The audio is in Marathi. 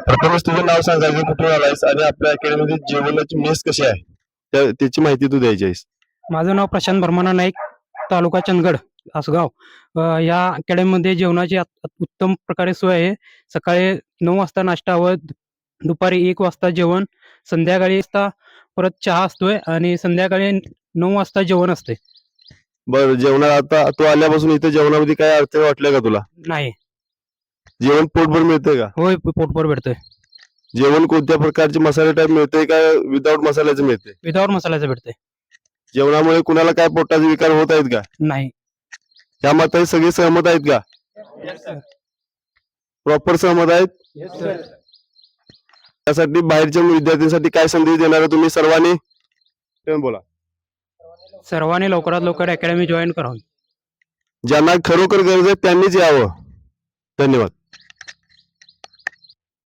प्रथमच तुझं नाव सांगायचं, कुठून आलायस आणि आपल्या अकॅडमीमध्ये जेवणाची मेस कशी आहे त्याची माहिती तू द्यायची आहेस. माझं नाव प्रशांत भरमना नाईक, तालुका चंदगड, आसगाव. या अकॅडमीमध्ये जेवणाची उत्तम प्रकारे सोय आहे. सकाळी 9 वाजता नाश्ता व दुपारी 1 वाजता जेवण, संध्याकाळी परत चहा असतोय आणि संध्याकाळी 9 वाजता जेवण असते. बरं, जेवणात आता तू आल्यापासून इथे जेवणामध्ये काय अडचण वाटल्या का तुला? नाही, जेवण पोटभर मिळतंय का? होय, पोटभर भेटतोय. जेवण कोणत्या प्रकारचे मसाले टाईप मिळतंय का विदाऊट मसाल्याचं मिळतंय? विदाऊट मसाल्याचं भेटतंय. जेवणामुळे कुणाला काय पोटाचे विकार होत आहेत का? नाही. या मताशी सगळे सहमत आहेत का? प्रॉपर सहमत आहेत? त्यासाठी बाहेरच्या विद्यार्थ्यांसाठी काय संदेश देणार आहे तुम्ही सर्वांनी? बोला. सर्वांनी लवकरात लवकर अकॅडमी जॉईन करावी. ज्यांना खरोखर गरज आहे त्यांनीच यावं. धन्यवाद.